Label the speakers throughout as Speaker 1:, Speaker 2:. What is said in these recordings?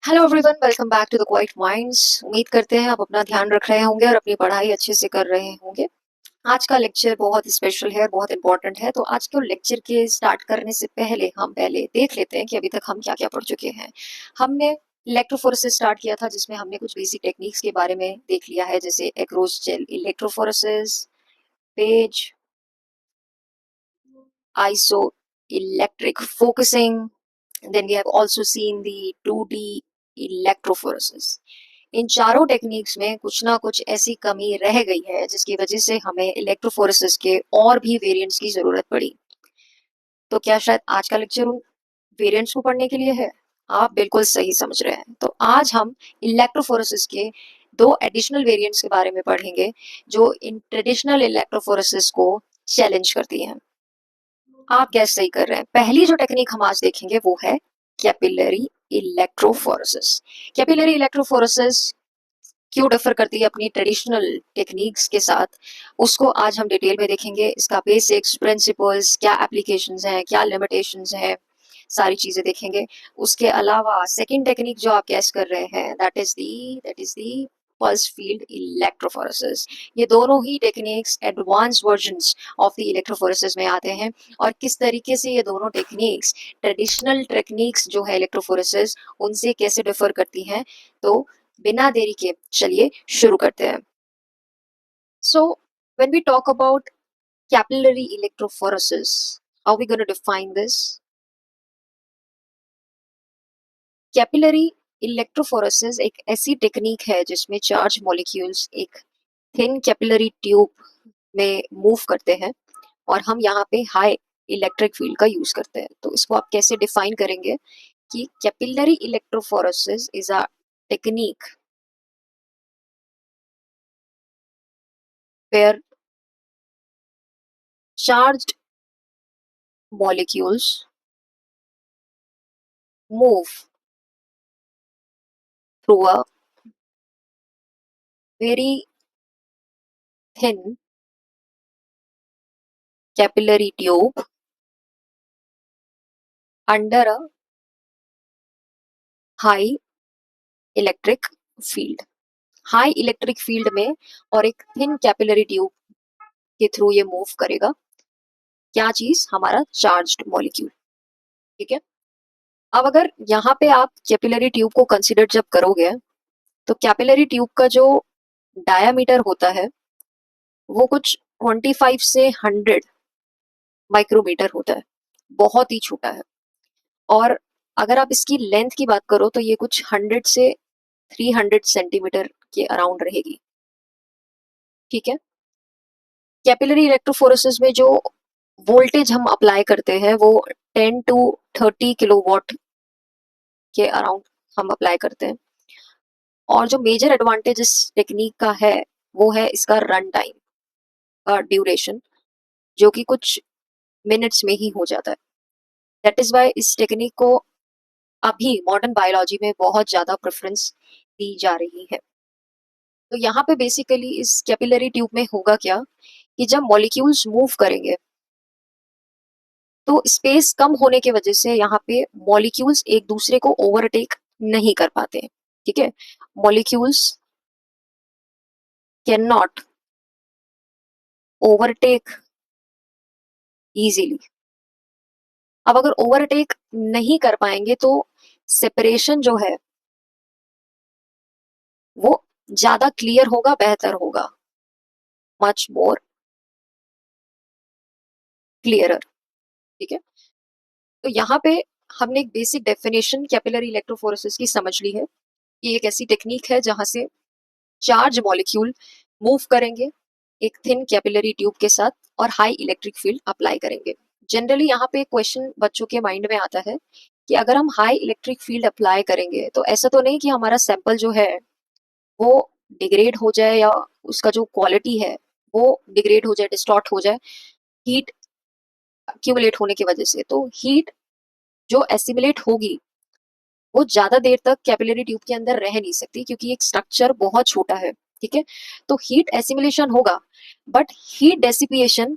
Speaker 1: Hello everyone, welcome back to the quiet minds. उम्मीद करते हैं आप अपना ध्यान रख रहे होंगे और अपनी पढ़ाई अच्छे से कर रहे होंगे। आज का लेक्चर बहुत स्पेशल है और बहुत इंपॉर्टेंट है। तो आज के लेक्चर के स्टार्ट करने से पहले हम पहले देख लेते हैं कि अभी तक हम क्या क्या पढ़ चुके हैं। हमने इलेक्ट्रोफोरेसिस स्टार्ट किया था, जिसमें हमने कुछ बेसिक टेक्निक्स के बारे में देख लिया है, जैसे across gel electrophoresis, page, iso electric focusing. Then we have also seen the 2D electrophoresis. इन चारों टेक्निक्स में कुछ ना कुछ ऐसी कमी रह गई है जिसकी वजह से हमें इलेक्ट्रोफोरेसिस के और भी वेरिएंट्स की जरूरत पड़ी। तो क्या शायद आज का लेक्चर उन वेरिएंट्स को पढ़ने के लिए है? आप बिल्कुल सही समझ रहे हैं। तो आज हम इलेक्ट्रोफोरेसिस के दो एडिशनल वेरिएंट्स के बारे में पढ़ेंगे, जो इन ट्रेडिशनल इलेक्ट्रोफोरेसिस को चैलेंज करती हैं। आप गैस सही कर रहे हैं। पहली जो टेक्निक हम आज देखेंगे वो है कैपिलरी इलेक्ट्रोफोरेसिस। कैपिलरी इलेक्ट्रोफोरेसिस क्यों डिफर करती है अपनी ट्रेडिशनल टेक्निक्स के साथ, उसको आज हम डिटेल में देखेंगे। इसका बेसिक्स, प्रिंसिपल्स, क्या एप्लीकेशंस हैं, क्या लिमिटेशंस हैं, सारी चीजें देखेंगे। उसके अलावा सेकंड टेक्निक जो आप गैस कर रहे हैं, that is the pulse field electrophoresis. ये दोनों ही techniques advance versions of the electrophoresis में आते हैं। और किस तरीके से ये दोनों टेक्निक्स ट्रेडिशनल टेक्निक्स जो है इलेक्ट्रोफोरेसिस, उनसे कैसे डिफर करती हैं, तो बिना देरी के चलिए शुरू करते हैं। So when we talk about capillary electrophoresis, how we gonna define this? Capillary electrophoresis एक ऐसी टेक्निक है जिसमें चार्ज मॉलिक्यूल्स एक थिन कैपिलरी ट्यूब में मूव करते हैं, और हम यहाँ पे हाई इलेक्ट्रिक फील्ड का यूज करते हैं। तो इसको आप कैसे डिफाइन करेंगे कि capillary electrophoresis is a technique where charged molecules move through a very thin capillary tube under a high electric field. High electric field में और एक थिन कैपिलरी ट्यूब के थ्रू ये मूव करेगा। क्या चीज? हमारा चार्ज्ड मॉलिक्यूल। ठीक है। अब अगर यहाँ पे आप कैपिलरी ट्यूब को कंसिडर जब करोगे, तो कैपिलरी ट्यूब का जो डायामीटर होता है वो कुछ 25 से 100 माइक्रोमीटर होता है। बहुत ही छोटा है। और अगर आप इसकी लेंथ की बात करो तो ये कुछ 100 से 300 सेंटीमीटर के अराउंड रहेगी। ठीक है। कैपिलरी इलेक्ट्रोफोरेसिस में जो वोल्टेज हम अप्लाई करते हैं वो 10 टू 30 किलोवाट के अराउंड हम अप्लाई करते हैं। और जो मेजर एडवांटेज इस टेक्निक का है वो है इसका रन टाइम, ड्यूरेशन, जो कि कुछ मिनट्स में ही हो जाता है। दैट इज वाई इस टेक्निक को अभी मॉडर्न बायोलॉजी में बहुत ज्यादा प्रेफरेंस दी जा रही है। तो यहाँ पे बेसिकली इस कैपिलरी ट्यूब में होगा क्या कि जब मॉलिक्यूल्स मूव करेंगे तो स्पेस कम होने की वजह से यहाँ पे मॉलिक्यूल्स एक दूसरे को ओवरटेक नहीं कर पाते हैं। ठीक है। Molecules can not overtake easily. अब अगर ओवरटेक नहीं कर पाएंगे तो सेपरेशन जो है वो ज्यादा क्लियर होगा, बेहतर होगा, मच मोर क्लियरर। ठीक है। तो यहाँ पे हमने एक बेसिक डेफिनेशन कैपिलरी इलेक्ट्रोफोरेसिस की समझ ली है। ये एक ऐसी टेक्निक है जहां से चार्ज मॉलिक्यूल मूव करेंगे एक थिन कैपिलरी ट्यूब के साथ और हाई इलेक्ट्रिक फील्ड अप्लाई करेंगे। जनरली यहाँ पे एक क्वेश्चन बच्चों के माइंड में आता है कि अगर हम हाई इलेक्ट्रिक फील्ड अप्लाई करेंगे तो ऐसा तो नहीं कि हमारा सैंपल जो है वो डिग्रेड हो जाए, या उसका जो क्वालिटी है वो डिग्रेड हो जाए, डिस्टॉर्ट हो जाए हीट एक्यूमुलेट होने की वजह से। तो हीट जो एसिमुलेट होगी वो ज्यादा देर तक कैपिलरी ट्यूब के अंदर रह नहीं सकती, क्योंकि एक स्ट्रक्चर बहुत छोटा है। ठीक है। तो हीट एसिमुलेशन होगा, बट हीट डेसिपिएशन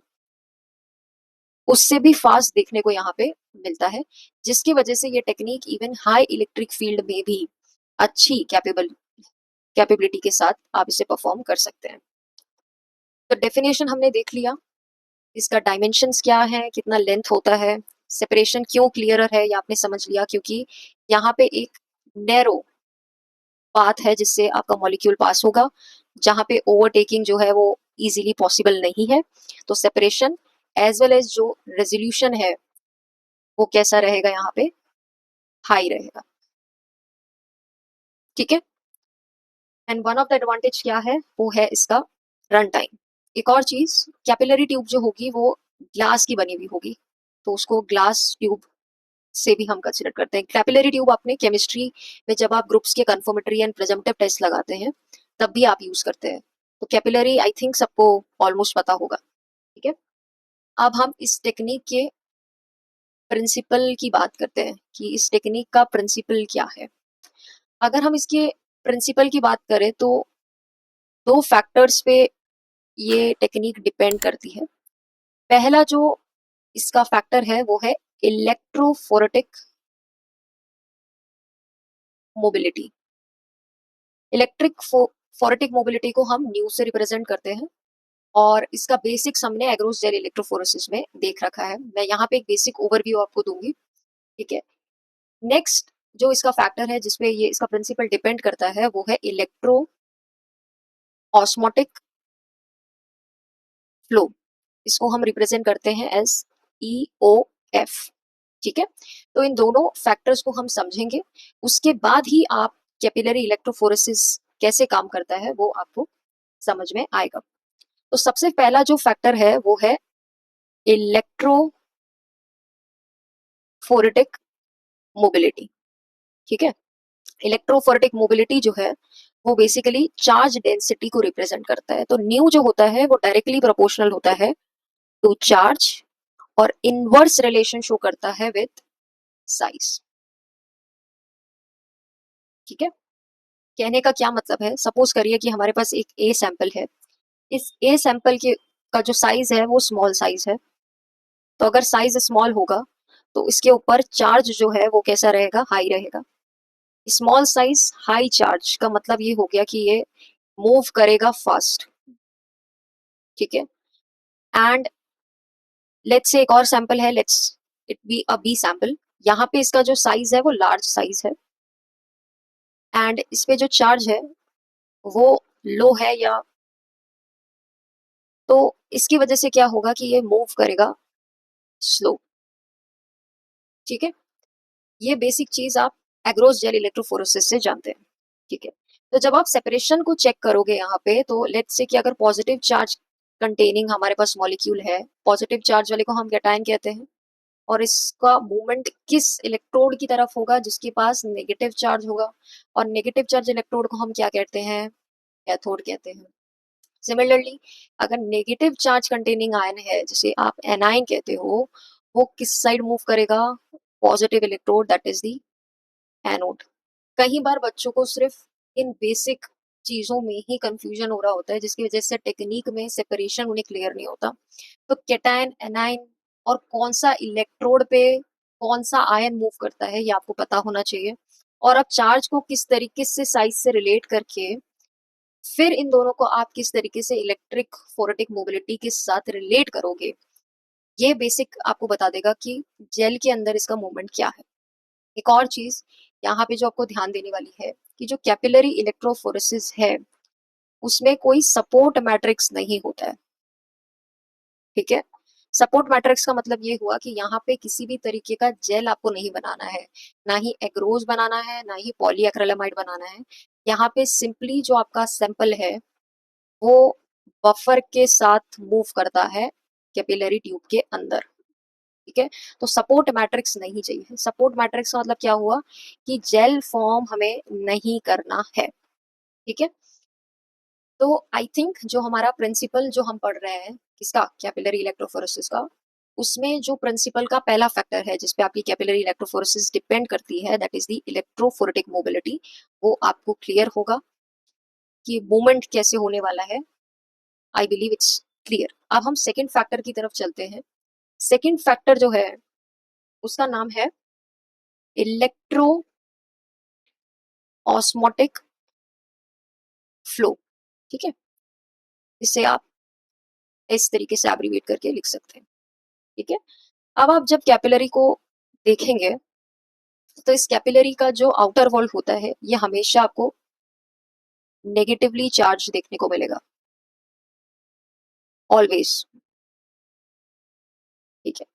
Speaker 1: उससे भी फास्ट देखने को यहाँ पे मिलता है, जिसकी वजह से ये technique even high electric field में भी अच्छी कैपेबिलिटी के साथ आप इसे परफॉर्म कर सकते हैं। तो डेफिनेशन हमने देख लिया, इसका डायमेंशंस क्या है, कितना लेंथ होता है, सेपरेशन क्यों क्लियरर है ये आपने समझ लिया, क्योंकि यहाँ पे एक नैरो पाथ है जिससे आपका मॉलिक्यूल पास होगा, जहाँ पे ओवरटेकिंग जो है वो इजीली पॉसिबल नहीं है। तो सेपरेशन एज वेल एज जो रेजोल्यूशन है वो कैसा रहेगा, यहाँ पे हाई रहेगा। ठीक है। And one of the advantage क्या है, वो है इसका रन टाइम। एक और चीज, कैपिलरी ट्यूब जो होगी वो ग्लास की बनी हुई होगी, तो उसको ग्लास ट्यूब से भी हम कंसिडर करते हैं। कैपिलरी ट्यूब आपने केमिस्ट्री में जब आप ग्रुप्स के कंफर्मेटरी एंड प्रेजम्पटिव टेस्ट लगाते हैं तब भी आप यूज करते हैं। तो कैपिलरी आई थिंक सबको ऑलमोस्ट पता होगा। ठीक है। अब हम इस टेक्निक के प्रिंसिपल की बात करते हैं कि इस टेक्निक का प्रिंसिपल क्या है। अगर हम इसके प्रिंसिपल की बात करें तो दो फैक्टर्स पे ये टेक्निक डिपेंड करती है। पहला जो इसका फैक्टर है वो है इलेक्ट्रोफोरेटिक मोबिलिटी। इलेक्ट्रिक फोरेटिक मोबिलिटी को हम न्यू से रिप्रेजेंट करते हैं, और इसका बेसिक्स हमने एग्रोस जेल इलेक्ट्रोफोरेसिस में देख रखा है। मैं यहाँ पे एक बेसिक ओवरव्यू आपको दूंगी। ठीक है। नेक्स्ट जो इसका फैक्टर है जिसपे ये इसका प्रिंसिपल डिपेंड करता है वो है इलेक्ट्रो ऑस्मोटिक फ्लो। इसको हम रिप्रेजेंट करते हैं एज EOF। ठीक है। तो इन दोनों फैक्टर्स को हम समझेंगे, उसके बाद ही आप कैपिलरी इलेक्ट्रोफोरेसिस कैसे काम करता है वो आपको समझ में आएगा। तो सबसे पहला जो फैक्टर है वो है इलेक्ट्रोफोरेटिक मोबिलिटी। ठीक है। इलेक्ट्रोफोरेटिक मोबिलिटी जो है वो बेसिकली चार्ज डेंसिटी को रिप्रेजेंट करता है। तो न्यू जो होता है वो डायरेक्टली प्रोपोर्शनल होता है टू चार्ज, और इनवर्स रिलेशन शो करता है विद साइज। ठीक है। कहने का क्या मतलब है, सपोज करिए कि हमारे पास एक ए सैंपल है। इस ए सैंपल के का जो साइज है वो स्मॉल साइज है। तो अगर साइज स्मॉल होगा तो इसके ऊपर चार्ज जो है वो कैसा रहेगा, हाई रहेगा। स्मॉल साइज हाई चार्ज का मतलब ये हो गया कि ये मूव करेगा फास्ट। ठीक है। एंड लेट्स से एक और सैंपल है, let's it be a B sample. यहाँ पे इसका जो साइज है वो लार्ज साइज है, एंड इस पे जो चार्ज है वो लो है, या तो इसकी वजह से क्या होगा कि ये मूव करेगा स्लो। ठीक है। ये बेसिक चीज आप एग्रोस जेल इलेक्ट्रोफोरेसिस से जानते हैं। ठीक है। तो जब आप सेपरेशन को चेक करोगे यहाँ पे, तो लेट्स से कि अगर पॉजिटिव चार्ज कंटेनिंग हमारे पास मॉलिक्यूल है, पॉजिटिव चार्ज वाले को हम कैटायन कहते हैं, और इसका मूवमेंट किस इलेक्ट्रोड की तरफ होगा, जिसके पास नेगेटिव चार्ज होगा, और नेगेटिव चार्ज इलेक्ट्रोड को हम क्या कहते हैं, कैथोड कहते हैं। सिमिलरली अगर नेगेटिव चार्ज कंटेनिंग आयन है जिसे आप एनाइन कहते हो, वो किस साइड मूव करेगा, positive electrode, that is the anode. कई बार बच्चों को सिर्फ इन बेसिक चीजों में ही कंफ्यूजन हो रहा होता है, जिसकी वजह से टेक्निक में सेपरेशन उन्हें क्लियर नहीं होता। तो कैटायन, एनाइन और कौन सा इलेक्ट्रोड पे कौन सा आयन मूव करता है ये आपको पता होना चाहिए। और अब चार्ज को किस तरीके से साइज से रिलेट करके फिर इन दोनों को आप किस तरीके से इलेक्ट्रिक फोरेटिक मोबिलिटी के साथ रिलेट करोगे, ये बेसिक आपको बता देगा कि जेल के अंदर इसका मूवमेंट क्या है। एक और चीज यहाँ पे जो आपको ध्यान देने वाली है कि जो कैपिलरी इलेक्ट्रोफोरेसिस है उसमें कोई सपोर्ट मैट्रिक्स नहीं होता है। ठीक है। सपोर्ट मैट्रिक्स का मतलब ये हुआ कि यहाँ पे किसी भी तरीके का जेल आपको नहीं बनाना है, ना ही एग्रोज बनाना है, ना ही पॉलीएक्रिलामाइड बनाना है। यहाँ पे सिंपली जो आपका सैंपल है वो बफर के साथ मूव करता है कैपिलरी ट्यूब के अंदर। ठीक है। तो सपोर्ट मैट्रिक्स नहीं चाहिए। सपोर्ट मैट्रिक्स का मतलब क्या हुआ कि जेल फॉर्म हमें नहीं करना है। ठीक है। तो आई थिंक जो हमारा प्रिंसिपल जो हम पढ़ रहे हैं किसका, कैपिलरी इलेक्ट्रोफोरेसिस का, उसमें जो प्रिंसिपल का पहला फैक्टर है जिसपे आपकी कैपिलरी इलेक्ट्रोफोरेसिस डिपेंड करती है, that is the electrophoretic mobility, वो आपको क्लियर होगा कि मूवमेंट कैसे होने वाला है। I believe it's clear. अब हम सेकंड फैक्टर की तरफ चलते हैं। सेकंड फैक्टर जो है उसका नाम है इलेक्ट्रो ऑस्मोटिक फ्लो। ठीक है, इसे आप इस तरीके से एब्रीविएट करके लिख सकते हैं। ठीक है, अब आप जब कैपिलरी को देखेंगे तो इस कैपिलरी का जो आउटर वॉल होता है ये हमेशा आपको नेगेटिवली चार्ज देखने को मिलेगा, ऑलवेज। ठीक है,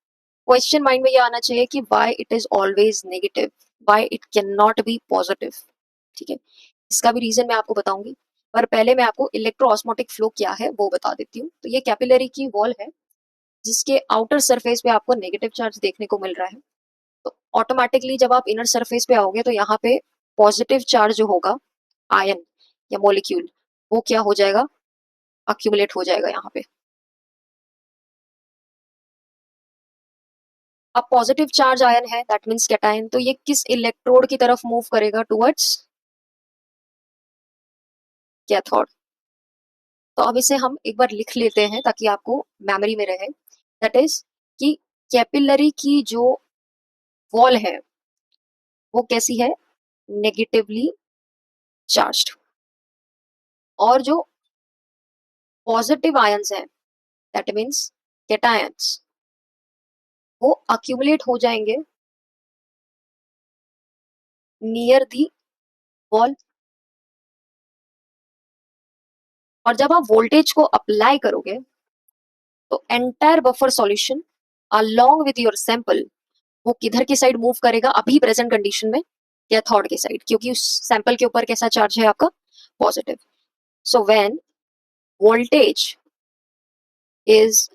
Speaker 1: क्वेश्चन माइंड में ये आना चाहिए कि why it is always negative, why it can not be positive. ठीक है, इसका भी रीजन मैं आपको बताऊंगी, पर पहले मैं आपको इलेक्ट्रोऑस्मोटिक फ्लो क्या है वो बता देती हूँ। तो ये कैपिलरी की वॉल है जिसके आउटर सरफेस पे आपको नेगेटिव चार्ज देखने को मिल रहा है। तो ऑटोमेटिकली जब आप इनर सरफेस पे आओगे तो यहाँ पे पॉजिटिव चार्ज जो होगा, आयन या मॉलिक्यूल, वो क्या हो जाएगा, अक्यूमुलेट हो जाएगा यहाँ पे। अब पॉजिटिव चार्ज आयन है दैट मीन्स कैटायन, तो ये किस इलेक्ट्रोड की तरफ मूव करेगा, टुवर्ड्स कैथोड। तो अब इसे हम एक बार लिख लेते हैं ताकि आपको मेमोरी में रहे। दैट इज कि कैपिलरी की जो वॉल है वो कैसी है, नेगेटिवली चार्ज्ड, और जो पॉजिटिव आयंस हैं दैट मीन्स कैटायंस, वो अक्यूमुलेट हो जाएंगे नियर दी वॉल। और जब आप वोल्टेज को अप्लाई करोगे तो entire buffer solution along with your sample वो किधर की साइड मूव करेगा, अभी प्रेजेंट कंडीशन में कैथोड के साइड, क्योंकि उस सैंपल के ऊपर कैसा चार्ज है आपका, positive. So when voltage is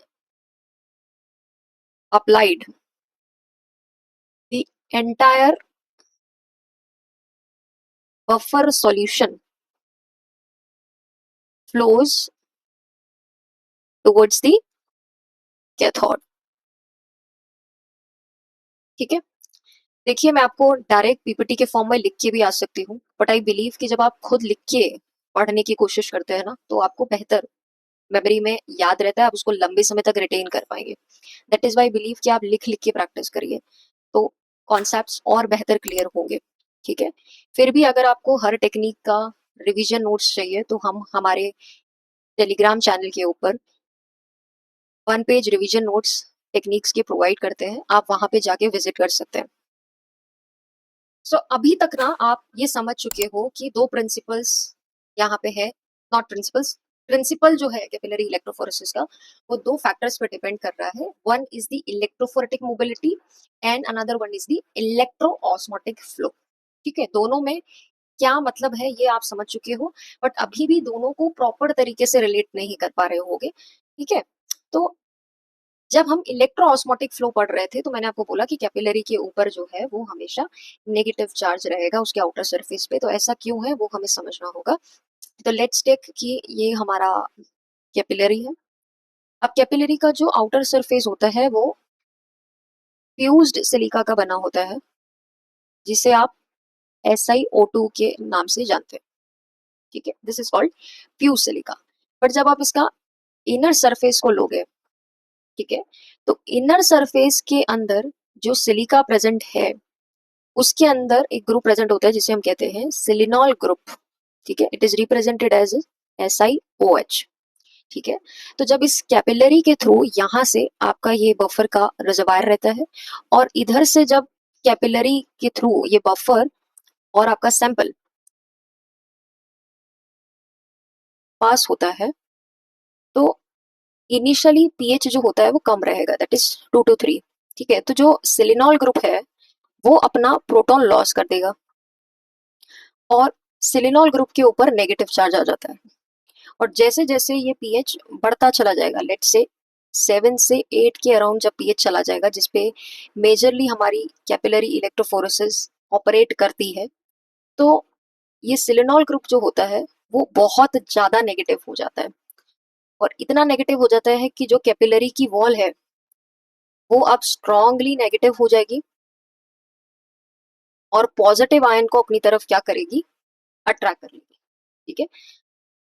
Speaker 1: applied, the entire buffer solution flows towards the cathode. ठीक है, देखिए मैं आपको डायरेक्ट पीपीटी के फॉर्म में लिख के भी आ सकती हूँ, बट आई बिलीव कि जब आप खुद लिख के पढ़ने की कोशिश करते हैं ना तो आपको बेहतर मेमोरी में याद रहता है, आप उसको लंबे समय तक रिटेन कर पाएंगे। दैट इज वाई बिलीव कि आप लिख लिख के प्रैक्टिस करिए तो कॉन्सेप्ट्स और बेहतर क्लियर होंगे। ठीक है, फिर भी अगर आपको हर टेक्निक का रिवीजन नोट्स चाहिए तो हम हमारे टेलीग्राम चैनल के ऊपर 1 पेज रिवीजन नोट्स टेक्निक्स के प्रोवाइड करते हैं, आप वहां पे जाके विजिट कर सकते हैं। सो अभी तक ना आप ये समझ चुके हो कि दो प्रिंसिपल्स यहाँ पे है, नॉट प्रिंसिपल्स, प्रिंसिपल जो है कैपिलरी इलेक्ट्रोफोरेसिस का वो दो फैक्टर्स पर डिपेंड कर रहा है। One is the electrophoretic mobility and another one is the electroosmotic flow. ठीक है, दोनों में क्या मतलब है ये आप समझ चुके हो, बट अभी भी दोनों को प्रॉपर तरीके से रिलेट नहीं कर पा रहे होगे। ठीक है, तो जब हम इलेक्ट्रोऑस्मोटिक फ्लो पढ़ रहे थे तो मैंने आपको बोला कि कैपिलरी के ऊपर जो है वो हमेशा नेगेटिव चार्ज रहेगा उसके आउटर सरफेस पे। तो ऐसा क्यों है वो हमें समझना होगा। तो लेट्स टेक कि ये हमारा कैपिलरी है। अब कैपिलरी का जो आउटर सरफेस होता है वो फ्यूज्ड सिलिका का बना होता है जिसे आप SiO2 के नाम से जानते हैं। ठीक है, this is called fuse silica. But जब आप इसका इनर सरफेस को लोगे, ठीक है, तो इनर सरफेस के अंदर जो सिलिका प्रेजेंट है उसके अंदर एक ग्रुप प्रेजेंट होता है जिसे हम कहते हैं सिलिनॉल ग्रुप। ठीक है, it is represented as SiOH। ठीक है, तो जब इस कैपिलरी के थ्रू यहाँ से आपका ये बफर का रिजर्वायर रहता है और इधर से जब कैपिलरी के थ्रू ये बफर और आपका सैंपल पास होता है तो इनिशियली पीएच जो होता है वो कम रहेगा, दैट इज 2 to 3। ठीक है, तो जो सिलिनॉल ग्रुप है वो अपना प्रोटॉन लॉस कर देगा और सिलिनॉल ग्रुप के ऊपर नेगेटिव चार्ज आ जाता है। और जैसे जैसे ये पीएच बढ़ता चला जाएगा, लेट से 7 से 8 के अराउंड जब पीएच चला जाएगा जिसपे मेजरली हमारी कैपिलरी इलेक्ट्रोफोरेसिस ऑपरेट करती है, तो ये सिलिनॉल ग्रुप जो होता है वो बहुत ज्यादा नेगेटिव हो जाता है। और इतना नेगेटिव हो जाता है कि जो कैपिलरी की वॉल है वो अब स्ट्रांगली नेगेटिव हो जाएगी और पॉजिटिव आयन को अपनी तरफ क्या करेगी, अट्रैक्ट कर लेगी। ठीक है,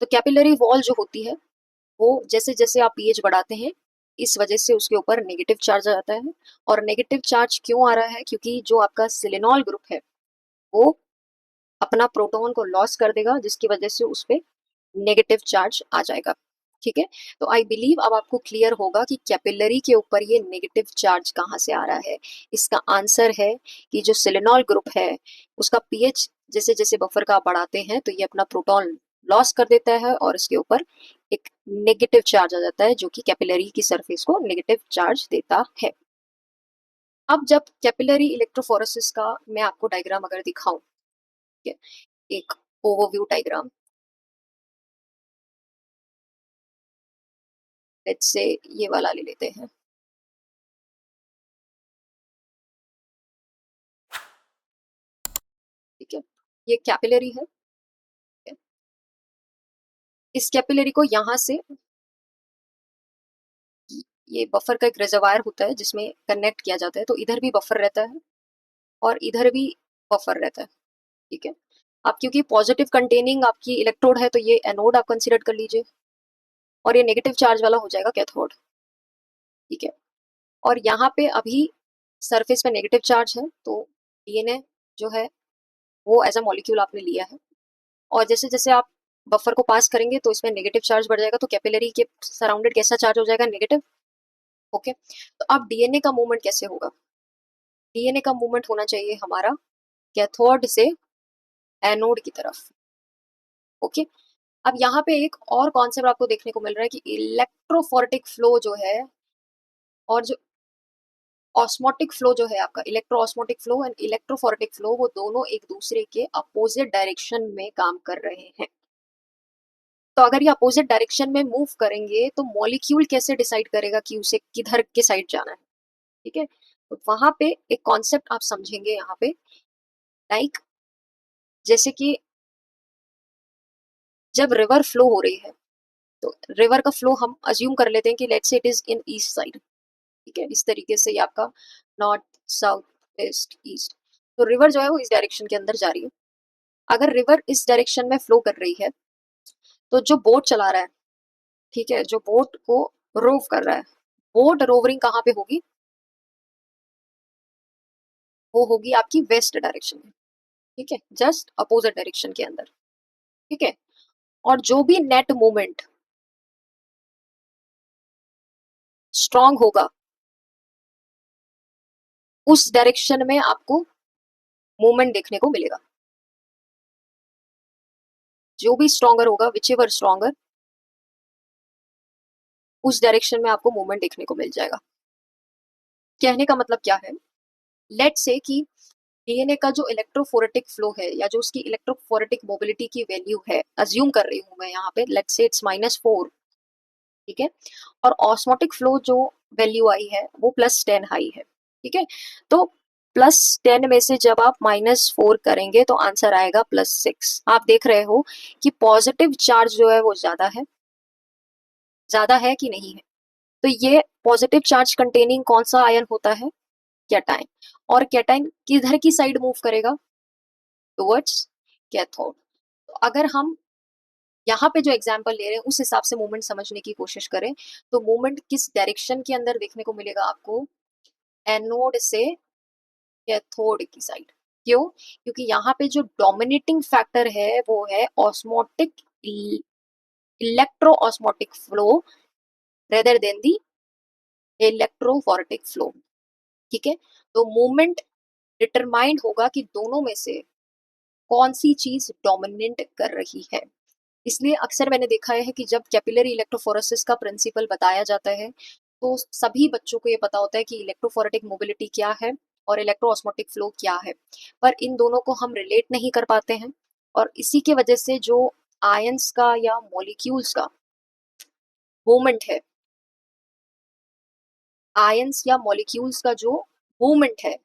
Speaker 1: तो कैपिलरी वॉल जो होती है वो जैसे जैसे आप पीएच बढ़ाते हैं इस वजह से उसके ऊपर नेगेटिव चार्ज आ जाता है। और नेगेटिव चार्ज क्यों आ रहा है, क्योंकि जो आपका सिलिनॉल ग्रुप है वो अपना प्रोटॉन को लॉस कर देगा, जिसकी वजह से उस पे नेगेटिव चार्ज आ जाएगा। ठीक है, तो आई बिलीव अब आपको क्लियर होगा कि कैपिलरी के ऊपर ये नेगेटिव चार्ज कहाँ से आ रहा है। इसका आंसर है कि जो सिलेनॉल ग्रुप है उसका पीएच जैसे जैसे बफर का आप बढ़ाते हैं तो ये अपना प्रोटॉन लॉस कर देता है और इसके ऊपर एक नेगेटिव चार्ज आ जाता है, जो कि कैपिलरी की सरफेस को नेगेटिव चार्ज देता है। अब जब कैपिलरी इलेक्ट्रोफोरेसिस का मैं आपको डायग्राम अगर दिखाऊं, ठीक है, एक ओवरव्यू डायग्राम, लेट्स से ये वाला ले लेते हैं। ठीक है, ये कैपिलरी है। इस कैपिलरी को यहाँ से ये बफर का एक रिजर्वायर होता है जिसमें कनेक्ट किया जाता है, तो इधर भी बफर रहता है और इधर भी बफर रहता है। ठीक है, अब क्योंकि पॉजिटिव कंटेनिंग आपकी इलेक्ट्रोड है तो ये एनोड आप कंसीडर कर लीजिए और ये नेगेटिव चार्ज वाला हो जाएगा कैथोड। ठीक है, और यहाँ पे अभी सरफेस पे नेगेटिव चार्ज है, तो डीएनए जो है वो एज अ मॉलिक्यूल आपने लिया है, और जैसे जैसे आप बफर को पास करेंगे तो इसमें नेगेटिव चार्ज बढ़ जाएगा, तो कैपिलरी के सराउंडेड कैसा चार्ज हो जाएगा, नेगेटिव। ओके, तो अब डीएनए का मूवमेंट कैसे होगा, डीएनए का मूवमेंट होना चाहिए हमारा कैथोड से एनोड की तरफ। ओके, अब यहाँ पे एक और कॉन्सेप्ट आपको देखने को मिल रहा है कि इलेक्ट्रोफोरेटिक फ्लो जो है और जो ऑस्मोटिक फ्लो जो है आपका, electro osmotic flow and electrophoretic flow, वो दोनों एक दूसरे के अपोजिट डायरेक्शन में काम कर रहे हैं। तो अगर ये अपोजिट डायरेक्शन में मूव करेंगे तो मॉलिक्यूल कैसे डिसाइड करेगा कि उसे किधर के साइड जाना है। ठीक है, तो वहां पे एक कॉन्सेप्ट आप समझेंगे यहाँ पे, लाइक जैसे कि जब रिवर फ्लो हो रही है तो रिवर का फ्लो हम अज्यूम कर लेते हैं कि let's say it is in east side. ठीक है, इस तरीके से ये आपका नॉर्थ साउथ वेस्ट ईस्ट, तो रिवर जो है वो इस डायरेक्शन के अंदर जा रही है। अगर रिवर इस डायरेक्शन में फ्लो कर रही है तो जो बोट चला रहा है, ठीक है, जो बोट को रोव कर रहा है, बोट रोवरिंग कहाँ पे होगी, वो होगी आपकी वेस्ट डायरेक्शन में। ठीक है, जस्ट अपोजिट डायरेक्शन के अंदर। ठीक है, और जो भी नेट मोमेंट स्ट्रांग होगा उस डायरेक्शन में आपको मूवमेंट देखने को मिलेगा। जो भी स्ट्रॉन्गर होगा, विच एवर स्ट्रॉन्गर, उस डायरेक्शन में आपको मूवमेंट देखने को मिल जाएगा। कहने का मतलब क्या है, लेट से कि डीएनए का जो इलेक्ट्रोफोरेटिक फ्लो है या जो उसकी इलेक्ट्रोफोरेटिक मोबिलिटी की वैल्यू है, अज्यूम कर रही हूँ मैं यहाँ पे, लेट से इट्स -4। ठीक है, और ऑस्मोटिक फ्लो जो वैल्यू आई है वो +10 आई है। ठीक है, तो +10 में से जब आप -4 करेंगे तो आंसर आएगा +6। आप देख रहे हो कि पॉजिटिव चार्ज जो है वो ज्यादा है कि नहीं है। तो ये पॉजिटिव चार्ज कंटेनिंग कौन सा आयन होता है, कैटाइन, और कैटाइन किधर की साइड मूव करेगा, टुवर्ड्स कैथोड। तो अगर हम यहाँ पे जो एग्जाम्पल ले रहे हैं उस हिसाब से मूवमेंट समझने की कोशिश करें, तो मूवमेंट किस डायरेक्शन के अंदर देखने को मिलेगा आपको, एनोड से कैथोड की साइड। क्यों, क्योंकि यहाँ पे जो डोमिनेटिंग फैक्टर है वो है osmotic, electro osmotic flow rather than the electrophoretic flow. ठीक है, तो मूवमेंट डिटरमाइंड होगा कि दोनों में से कौन सी चीज डोमिनेट कर रही है। इसलिए अक्सर मैंने देखा है कि जब कैपिलरी इलेक्ट्रोफोरेसिस का प्रिंसिपल बताया जाता है तो सभी बच्चों को ये पता होता है कि इलेक्ट्रोफोरेटिक मोबिलिटी क्या है और इलेक्ट्रोऑस्मोटिक फ्लो क्या है, पर इन दोनों को हम रिलेट नहीं कर पाते हैं, और इसी के वजह से जो आयंस का या मॉलिक्यूल्स का मूवमेंट है, आयंस या मॉलिक्यूल्स का जो मूवमेंट है,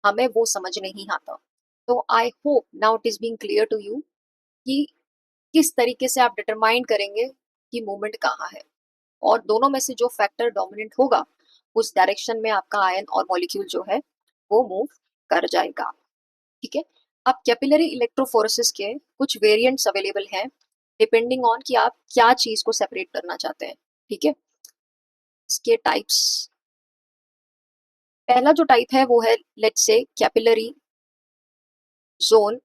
Speaker 1: हमें वो समझ नहीं आता। तो I hope now it is being clear to you कि किस तरीके से आप डिटरमाइन करेंगे कि मूवमेंट कहाँ है, और दोनों में से जो फैक्टर डोमिनेंट होगा उस डायरेक्शन में आपका आयन और मॉलिक्यूल जो है वो मूव कर जाएगा। ठीक है, अब कैपिलरी इलेक्ट्रोफोरेसिस के कुछ वेरिएंट्स अवेलेबल हैं डिपेंडिंग ऑन कि आप क्या चीज को सेपरेट करना चाहते हैं। ठीक है, इसके टाइप्स, पहला जो टाइप है वो है let's say capillary zone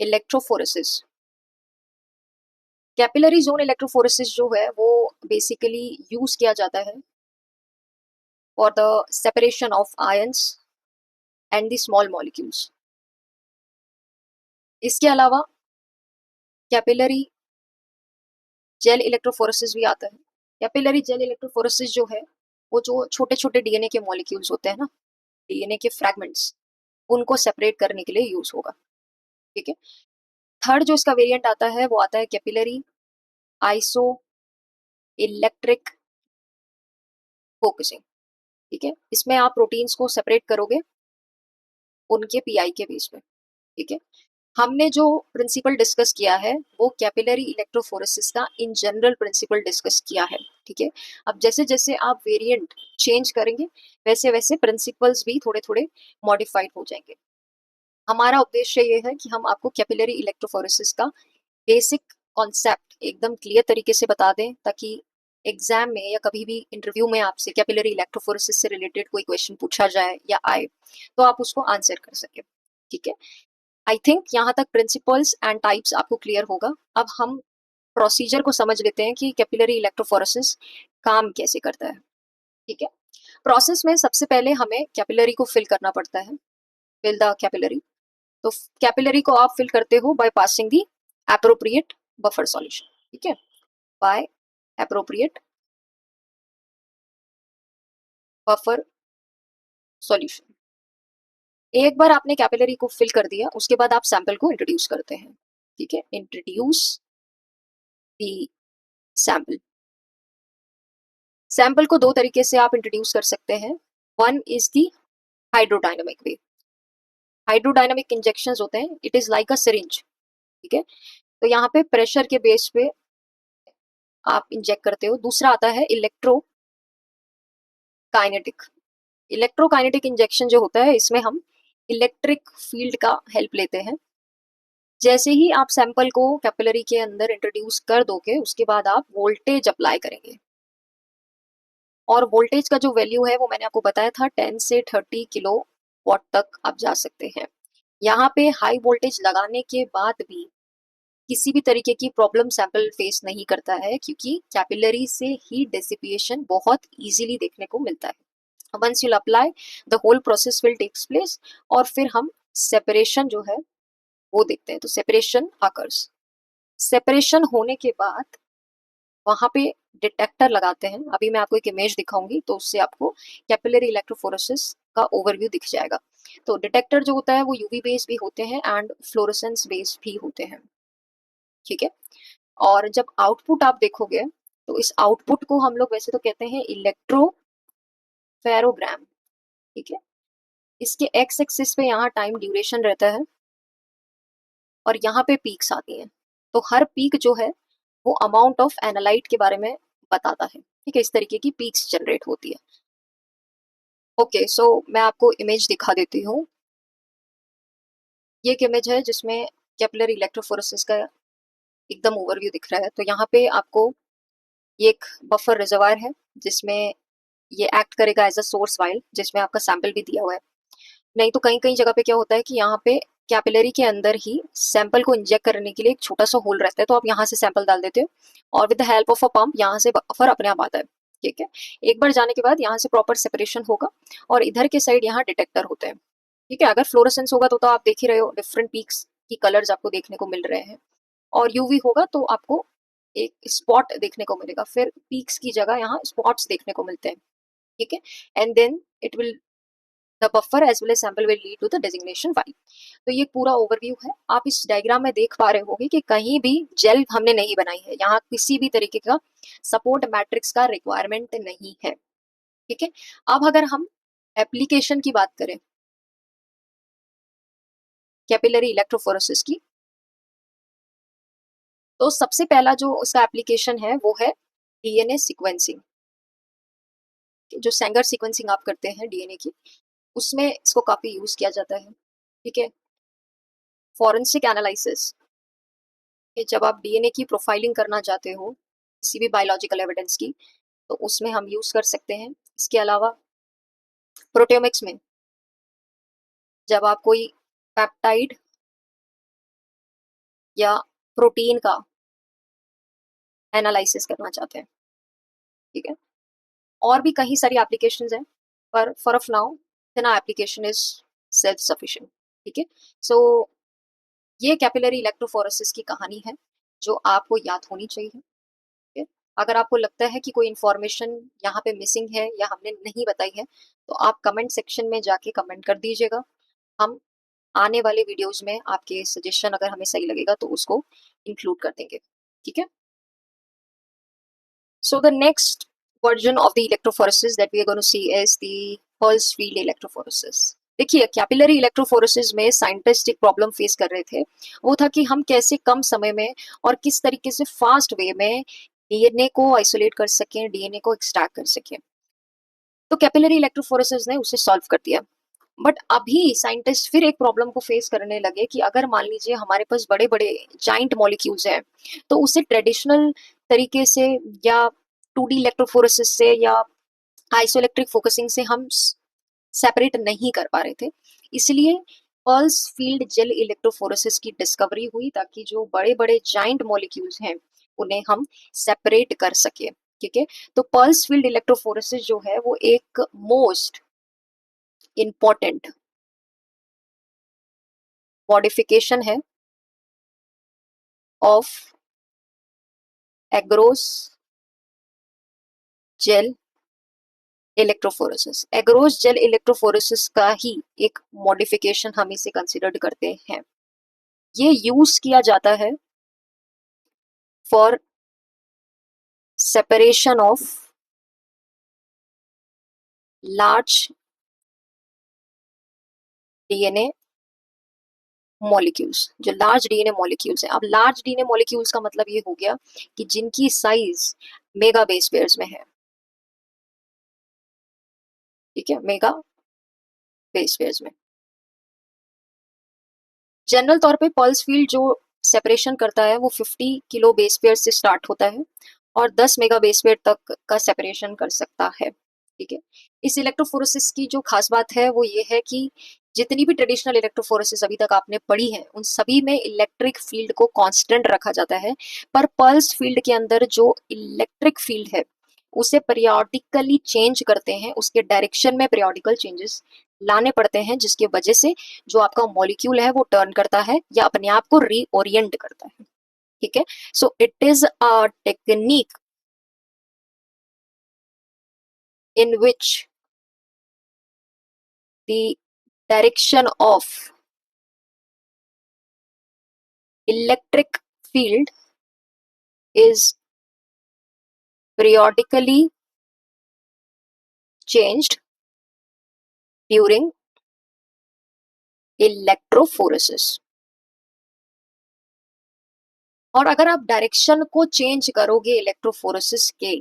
Speaker 1: electrophoresis. Capillary zone electrophoresis जो है वो बेसिकली यूज किया जाता है for the separation of ions and the small molecules. इसके अलावा कैपिलरी जेल इलेक्ट्रोफोरेसिस भी आता है। कैपिलरी जेल इलेक्ट्रोफोरेसिस जो है वो जो छोटे छोटे डीएनए के मॉलिक्यूल्स होते हैं ना, डीएनए के फ्रैगमेंट्स, उनको सेपरेट करने के लिए यूज होगा। ठीक है। थर्ड जो इसका वेरिएंट आता है वो आता है कैपिलरी आइसो इलेक्ट्रिक फोकसिंग। ठीक है, इसमें आप प्रोटीन्स को सेपरेट करोगे उनके पीआई के बेस पे। ठीक है। हमने जो प्रिंसिपल डिस्कस किया है वो कैपिलरी इलेक्ट्रोफोरेसिस का इन जनरल प्रिंसिपल डिस्कस किया है। ठीक है। अब जैसे जैसे आप वेरिएंट चेंज करेंगे वैसे वैसे प्रिंसिपल्स भी थोड़े थोड़े मॉडिफाइड हो जाएंगे। हमारा उद्देश्य ये है कि हम आपको कैपिलरी इलेक्ट्रोफोरेसिस का बेसिक कॉन्सेप्ट एकदम क्लियर तरीके से बता दें, ताकि एग्जाम में या कभी भी इंटरव्यू में आपसे कैपिलरी इलेक्ट्रोफोरेसिस से रिलेटेड कोई क्वेश्चन पूछा जाए या आए तो आप उसको आंसर कर सके। ठीक है। आई थिंक यहाँ तक प्रिंसिपल्स एंड टाइप्स आपको क्लियर होगा। अब हम प्रोसीजर को समझ लेते हैं कि कैपिलरी इलेक्ट्रोफोरेसिस काम कैसे करता है। ठीक है। प्रोसेस में सबसे पहले हमें कैपिलरी को फिल करना पड़ता है, फिल द कैपिलरी। तो कैपिलरी को आप फिल करते हो by passing the appropriate buffer solution. ठीक है, बाय एप्रोप्रिएट बफर सॉल्यूशन। एक बार आपने कैपिलरी को फिल कर दिया उसके बाद आप सैंपल को इंट्रोड्यूस करते हैं। ठीक है, इंट्रोड्यूस दी सैंपल। सैंपल को दो तरीके से आप इंट्रोड्यूस कर सकते हैं। One is the hydrodynamic way. Hydrodynamic injections होते हैं, it is like a syringe. ठीक है, तो यहाँ पे प्रेशर के बेस पे आप इंजेक्ट करते हो। दूसरा आता है इलेक्ट्रोकाइनेटिक। इलेक्ट्रोकाइनेटिक इंजेक्शन जो होता है इसमें हम इलेक्ट्रिक फील्ड का हेल्प लेते हैं। जैसे ही आप सैंपल को कैपिलरी के अंदर इंट्रोड्यूस कर दोगे उसके बाद आप वोल्टेज अप्लाई करेंगे, और वोल्टेज का जो वैल्यू है वो मैंने आपको बताया था 10 से 30 किलो वॉट तक आप जा सकते हैं। यहाँ पे हाई वोल्टेज लगाने के बाद भी किसी भी तरीके की प्रॉब्लम सैंपल फेस नहीं करता है, क्योंकि कैपिलरी से हीट डिसिपिएशन बहुत इजीली देखने को मिलता है। Once you apply the whole process will takes place, और फिर हम सेपरेशन जो है वो देखते हैं। तो सेपरेशन अकर्स। सेपरेशन होने के बाद वहां पे डिटेक्टर लगाते हैं। अभी मैं आपको एक इमेज दिखाऊंगी तो उससे आपको कैपिलरी इलेक्ट्रोफोरेसिस का ओवरव्यू दिख जाएगा। तो डिटेक्टर जो होता है वो यूवी बेस भी होते हैं एंड फ्लोरेसेंस बेस भी होते हैं। ठीक है। और जब आउटपुट आप देखोगे तो इस आउटपुट को हम लोग वैसे तो कहते हैं इलेक्ट्रोफेरोग्राम। ठीक है। इसके एक्स एक्सिस पे यहाँ टाइम ड्यूरेशन रहता है और यहाँ पे पीक्स आती हैं। तो हर पीक जो है वो अमाउंट ऑफ एनालाइट के बारे में बताता है। ठीक है, इस तरीके की पीक्स जनरेट होती है। ओके, सो मैं आपको इमेज दिखा देती हूँ। ये एक इमेज है जिसमें कैपिलरी इलेक्ट्रोफोरेसिस का एकदम ओवरव्यू दिख रहा है। तो यहाँ पे आपको ये एक बफर रिजर्वायर है जिसमें ये एक्ट करेगा एज अ सोर्स वाइल, जिसमें आपका सैंपल भी दिया हुआ है। नहीं तो कहीं कहीं जगह पे क्या होता है कि यहाँ पे कैपिलरी के अंदर ही सैंपल को इंजेक्ट करने के लिए एक छोटा सा होल रहता है, तो आप यहाँ से सैंपल डाल देते हो और with the help of a pump यहाँ से बफर अपने आप आता है। ठीक है। एक बार जाने के बाद यहाँ से प्रॉपर सेपरेशन होगा और इधर के साइड यहाँ डिटेक्टर होते हैं। ठीक है। अगर फ्लोरेसेंस होगा तो आप देख ही रहे हो, डिफरेंट पीक्स की कलर्स आपको देखने को मिल रहे हैं। और यूवी होगा तो आपको एक स्पॉट देखने को मिलेगा, फिर पीक्स की जगह यहाँ स्पॉट्स देखने को मिलते हैं। ठीक है। And then it will the buffer as well as sample will lead to the designation while. तो ये पूरा ओवरव्यू है। आप इस डायग्राम में देख पा रहे होंगे कि कहीं भी जेल हमने नहीं बनाई है, यहाँ किसी भी तरीके का सपोर्ट मैट्रिक्स का रिक्वायरमेंट नहीं है। ठीक है। अब अगर हम एप्लीकेशन की बात करें कैपिलरी इलेक्ट्रोफोरेसिस की, तो सबसे पहला जो उसका एप्लीकेशन है वो है डीएनए सीक्वेंसिंग। जो सेंगर सीक्वेंसिंग आप करते हैं डीएनए की, उसमें इसको काफी यूज किया जाता है। ठीक है। फॉरेंसिक एनालिसिस, कि जब आप डीएनए की प्रोफाइलिंग करना चाहते हो किसी भी बायोलॉजिकल एविडेंस की, तो उसमें हम यूज कर सकते हैं। इसके अलावा प्रोटियोमिक्स में जब आप कोई पेप्टाइड या प्रोटीन का एनालिसिस करना चाहते हैं, ठीक है। और भी कई सारी एप्लीकेशंस हैं, पर फॉर ऑफ नाउ इतना एप्लीकेशन इज सेल्फ सफिशिएंट, ठीक है। सो ये कैपिलरी इलेक्ट्रोफोरेसिस की कहानी है जो आपको याद होनी चाहिए, ठीक है। अगर आपको लगता है कि कोई इंफॉर्मेशन यहाँ पे मिसिंग है या हमने नहीं बताई है, तो आप कमेंट सेक्शन में जाके कमेंट कर दीजिएगा। हम आने वाले वीडियोस में आपके सजेशन अगर हमें सही लगेगा तो उसको इंक्लूड कर देंगे, ठीक है। So the next version of the electrophoresis that we are going to see is the pulse field electrophoresis. देखिए, कैपिलरी इलेक्ट्रोफोरेसिस में साइंटिस्ट एक प्रॉब्लम फेस कर रहे थे। वो था कि हम कैसे कम समय में और किस तरीके से फास्ट वे में डीएनए को आइसोलेट कर सकें, डीएनए को एक्सट्रैक्ट कर सकें। तो कैपिलरी इलेक्ट्रोफोरेसिस ने उसे सॉल्व कर दिया। बट अभी साइंटिस्ट फिर एक प्रॉब्लम को फेस करने लगे कि अगर मान लीजिए हमारे पास बड़े बड़े जाइंट मॉलिक्यूल्स हैं, तो उसे ट्रेडिशनल तरीके से या 2D इलेक्ट्रोफोरेसिस से या आइसोइलेक्ट्रिक फोकसिंग से हम सेपरेट नहीं कर पा रहे थे। इसलिए पल्स फील्ड जेल इलेक्ट्रोफोरेसिस की डिस्कवरी हुई, ताकि जो बड़े बड़े जाइंट मॉलिक्यूल्स हैं उन्हें हम सेपरेट कर सके, ठीक है। तो पल्स फील्ड इलेक्ट्रोफोरेसिस जो है वो एक मोस्ट इम्पॉर्टेंट मॉडिफिकेशन है of agarose gel electrophoresis. Agarose gel electrophoresis का ही एक मॉडिफिकेशन हम इसे कंसिडर्ड करते हैं। ये यूज किया जाता है for separation of large DNA molecules. जो लार्ज डीएनए मॉलिक्यूल्स हैं, अब लार्ज डीएनए मॉलिक्यूल्स का मतलब ये हो गया कि जिनकी साइज मेगा बेस पेयर्स में है, ठीक है, मेगा बेस पेयर्स में। जनरल तौर पे पल्स फील्ड जो सेपरेशन करता है वो 50 किलो बेस पेयर से स्टार्ट होता है और 10 मेगा बेस पेयर तक का सेपरेशन कर सकता है, ठीक है। इस इलेक्ट्रोफोरेसिस की जो खास बात है वो ये है कि जितनी भी ट्रेडिशनल इलेक्ट्रोफोरेसिस अभी तक आपने पढ़ी है उन सभी में इलेक्ट्रिक फील्ड को कांस्टेंट रखा जाता है, पर पल्स फील्ड के अंदर जो इलेक्ट्रिक फील्ड है उसे पीरियोडिकली चेंज करते हैं, उसके डायरेक्शन में पीरियोडिकल चेंजेस लाने पड़ते हैं, जिसकी वजह से जो आपका मॉलिक्यूल है वो टर्न करता है या अपने आप को रीओरिएंट करता है, ठीक है। So it is a technique in which the direction of electric field is periodically changed during electrophoresis। और अगर आप डायरेक्शन को चेंज करोगे इलेक्ट्रोफोरेसिस के,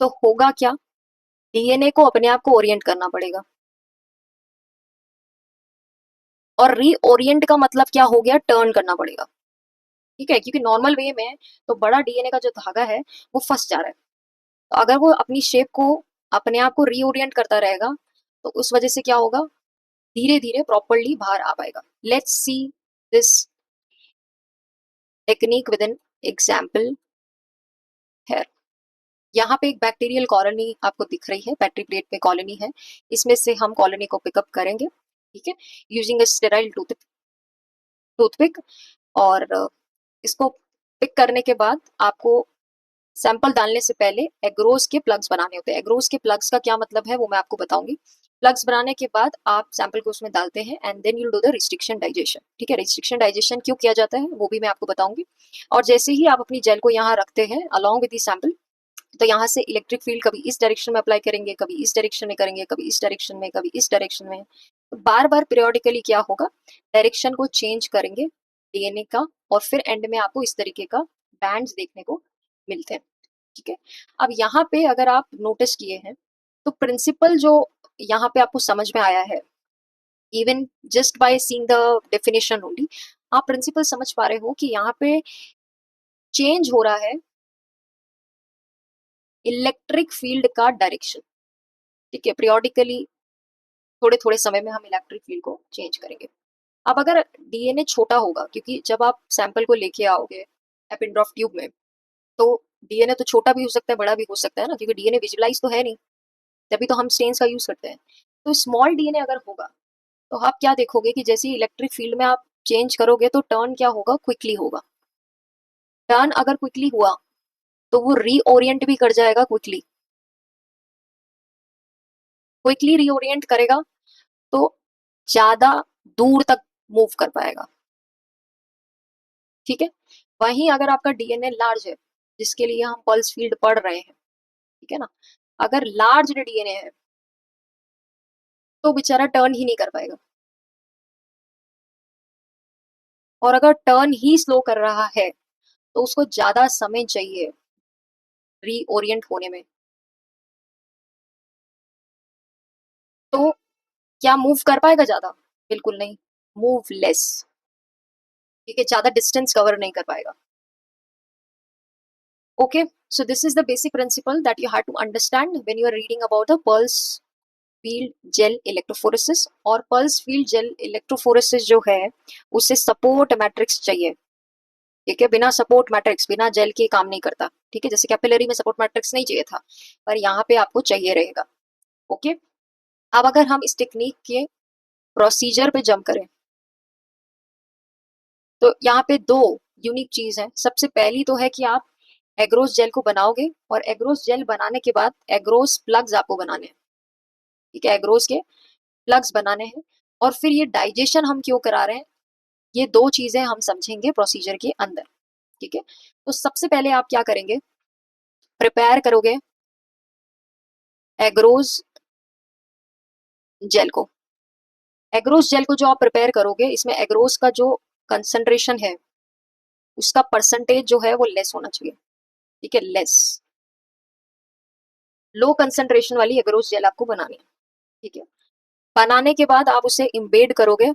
Speaker 1: तो होगा क्या, डीएनए को अपने आप को ओरिएंट करना पड़ेगा। और रीओरिएंट का मतलब क्या हो गया, टर्न करना पड़ेगा, ठीक है। क्योंकि नॉर्मल वे में तो बड़ा डीएनए का जो धागा है वो फंस जा रहा है, तो अगर वो अपनी शेप को अपने आप को रीओरिएंट करता रहेगा तो उस वजह से क्या होगा, धीरे धीरे प्रॉपरली बाहर आ पाएगा। Let's see this technique with an example है। यहाँ पे एक बैक्टीरियल कॉलोनी आपको दिख रही है, बैटरी प्लेट में कॉलोनी है, इसमें से हम कॉलोनी को पिकअप करेंगे, ठीक है, यूजिंग अ स्टेराइल टूथपिक। और इसको पिक करने के बाद आपको सैंपल डालने से पहले एग्रोस के प्लग्स बनाने होते हैं। एग्रोस के प्लग्स का क्या मतलब है वो मैं आपको बताऊंगी। प्लग्स बनाने के बाद आप सैंपल को उसमें डालते हैं and then you do the restriction digestion, ठीक है। रिस्ट्रिक्शन डाइजेशन क्यों किया जाता है वो भी मैं आपको बताऊंगी। और जैसे ही आप अपनी जेल को यहाँ रखते हैं अलॉन्ग विद द सैंपल, तो यहाँ से इलेक्ट्रिक फील्ड कभी इस डायरेक्शन में अप्लाई करेंगे, कभी इस डायरेक्शन में करेंगे, कभी इस डायरेक्शन में, कभी इस डायरेक्शन में। तो बार बार पीरियोडिकली क्या होगा, डायरेक्शन को चेंज करेंगे डीएनए का, और फिर एंड में आपको इस तरीके का बैंड्स देखने को मिलते हैं, ठीक है। अब यहाँ पे अगर आप नोटिस किए हैं तो प्रिंसिपल जो यहाँ पे आपको समझ में आया है, even just by seeing the definition only, आप प्रिंसिपल समझ पा रहे हो कि यहाँ पे चेंज हो रहा है इलेक्ट्रिक फील्ड का डायरेक्शन, ठीक है। पीरियोडिकली थोड़े थोड़े समय में हम इलेक्ट्रिक फील्ड को चेंज करेंगे। अब अगर डीएनए छोटा होगा, क्योंकि जब आप सैंपल को लेके आओगे एपिंड्रॉफ ट्यूब में, तो डीएनए तो छोटा भी हो सकता है, बड़ा भी हो सकता है ना, क्योंकि डीएनए विजुलाइज तो है नहीं, तभी तो हम स्टेन्स का यूज करते हैं। तो स्मॉल डीएनए अगर होगा, तो आप क्या देखोगे कि जैसे इलेक्ट्रिक फील्ड में आप चेंज करोगे तो टर्न क्या होगा, क्विकली होगा। टर्न अगर क्विकली हुआ तो वो रीओरिएंट भी कर जाएगा क्विकली। क्विकली रीओरिएंट करेगा तो ज्यादा दूर तक मूव कर पाएगा। ठीक है। वहीं अगर आपका डीएनए लार्ज है, जिसके लिए हम पल्स फील्ड पढ़ रहे हैं, ठीक है ना, अगर लार्ज डीएनए है तो बेचारा टर्न ही नहीं कर पाएगा। और अगर टर्न ही स्लो कर रहा है तो उसको ज्यादा समय चाहिए रीओरिएंट होने में। तो क्या मूव कर पाएगा ज्यादा? बिल्कुल नहीं। Move less. ठीक है, ज्यादा डिस्टेंस कवर नहीं कर पाएगा। Okay, so this is the basic principle that you have to understand when you are reading about the pulse field gel electrophoresis। और pulse field gel electrophoresis जो है, उसे सपोर्ट मैट्रिक्स चाहिए। ठीक है, बिना सपोर्ट मैट्रिक्स, बिना जेल के काम नहीं करता। ठीक है, जैसे कैपिलरी में सपोर्ट मैट्रिक्स नहीं चाहिए था, पर यहाँ पे आपको चाहिए रहेगा। ओके। अब अगर हम इस टेक्निक के प्रोसीजर पे जंप करें, तो यहाँ पे दो यूनिक चीज है। सबसे पहली तो है कि आप एग्रोस जेल को बनाओगे, और एग्रोस जेल बनाने के बाद एग्रोस प्लग्स आपको बनाने हैं। ठीक है, एग्रोस के प्लग्स बनाने हैं। और फिर ये डाइजेशन हम क्यों करा रहे हैं, ये दो चीजें हम समझेंगे प्रोसीजर के अंदर। ठीक है, तो सबसे पहले आप क्या करेंगे, प्रिपेयर करोगे एग्रोस जेल को। एग्रोस जेल को जो आप प्रिपेयर करोगे, इसमें एग्रोस का जो कंसंट्रेशन है, उसका परसेंटेज जो है वो लेस होना चाहिए। ठीक है, लेस, लो कंसंट्रेशन वाली एग्रोस जेल आपको बनानी है। ठीक है, बनाने के बाद आप उसे इम्बेड करोगे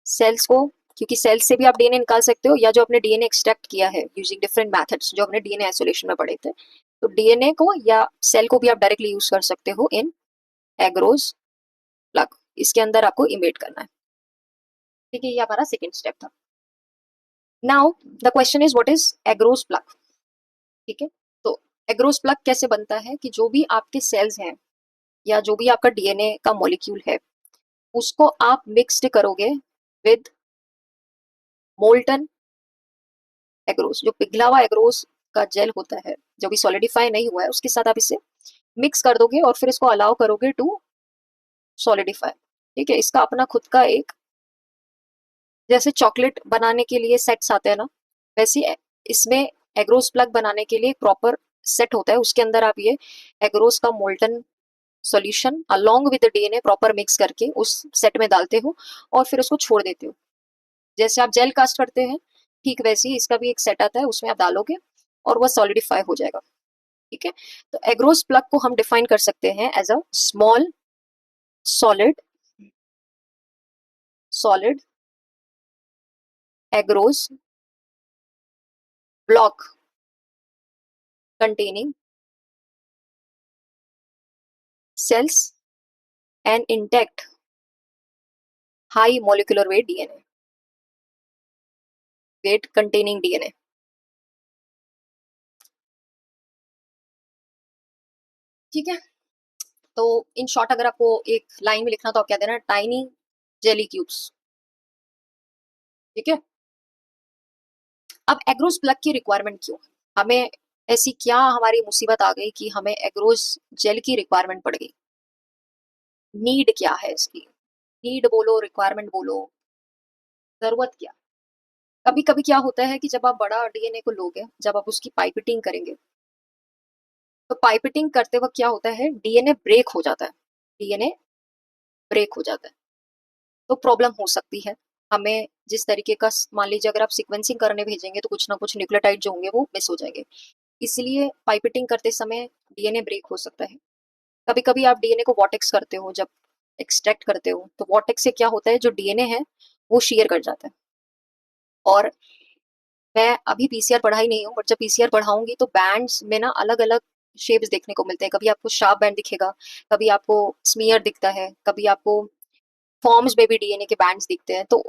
Speaker 1: सेल्स को, क्योंकि सेल्स से भी आप डीएनए निकाल सकते हो, या जो आपने डीएनए एक्सट्रैक्ट किया है यूजिंग डिफरेंट मेथड्स, जो आपने डीएनए आइसोलेशन में पढ़े थे, तो डीएनए को या सेल को भी आप डायरेक्टली यूज कर सकते हो इन एग्रोस प्लग। इसके अंदर आपको इम्बेड करना है। ठीक है, ये हमारा सेकेंड स्टेप था। Now the question is what is agarose plug. ठीक है, तो एग्रोस प्लग कैसे बनता है कि जो भी आपके सेल्स हैं, या जो भी आपका डीएनए का मॉलिक्यूल है, उसको आप मिक्स्ड करोगे विद मोल्टन एग्रोस। जो पिघला हुआ एग्रोस का जेल होता है, जो भी सॉलिडिफाई नहीं हुआ है, उसके साथ आप इसे मिक्स कर दोगे और फिर इसको अलाउ करोगे टू सॉलिडिफाई। ठीक है, इसका अपना खुद का एक, जैसे चॉकलेट बनाने के लिए सेट्स आते हैं ना, वैसे इसमें एग्रोस प्लग बनाने के लिए एक प्रॉपर सेट होता है। उसके अंदर आप ये एग्रोस का molten solution along with DNA proper mix करके उस सेट में डालते हो, और फिर उसको छोड़ देते हो। जैसे आप जेल कास्ट करते हैं, ठीक वैसे ही इसका भी एक सेट आता है, उसमें आप डालोगे और वह सॉलिडिफाई हो जाएगा। ठीक है, तो एग्रोस प्लग को हम डिफाइन कर सकते हैं as a small solid solid agarose block containing cells and intact high molecular weight DNA, weight containing DNA। ठीक है, तो इन शॉर्ट अगर आपको एक लाइन में लिखना तो आप क्या देना, टाइनी जेली क्यूब्स। ठीक है, अब एग्रोस प्लग की रिक्वायरमेंट क्यों, हमें ऐसी क्या हमारी मुसीबत आ गई कि हमें एग्रोस जेल की रिक्वायरमेंट पड़ गई? नीड क्या है इसकी, नीड बोलो, रिक्वायरमेंट बोलो, जरूरत क्या? कभी कभी क्या होता है कि जब आप बड़ा डीएनए को लोगे, जब आप उसकी पाइपेटिंग करेंगे, तो पाइपेटिंग करते वक्त क्या होता है, डीएनए ब्रेक हो जाता है। डीएनए ब्रेक हो जाता है, तो प्रॉब्लम हो सकती है हमें। जिस तरीके का, मान लीजिए अगर आप सीक्वेंसिंग करने भेजेंगे तो कुछ ना कुछ न्यूक्लियोटाइड जो होंगे वो मिस हो जाएंगे, इसलिए पाइपेटिंग करते समय डीएनए ब्रेक हो सकता है। कभी कभी आप डीएनए को वॉटेक्स करते हो, जब एक्सट्रैक्ट करते हो, तो वॉटेक्स से क्या होता है, जो डीएनए है वो शेयर कर जाता है। और मैं अभी पीसीआर पढ़ाई नहीं हूँ, बट जब पीसीआर पढ़ाऊंगी तो बैंड्स में ना अलग अलग शेप्स देखने को मिलते हैं। कभी आपको शार्प बैंड दिखेगा, कभी आपको स्मीयर दिखता है, कभी आपको फॉर्म्स में भी डीएनए के बैंड्स दिखते हैं। तो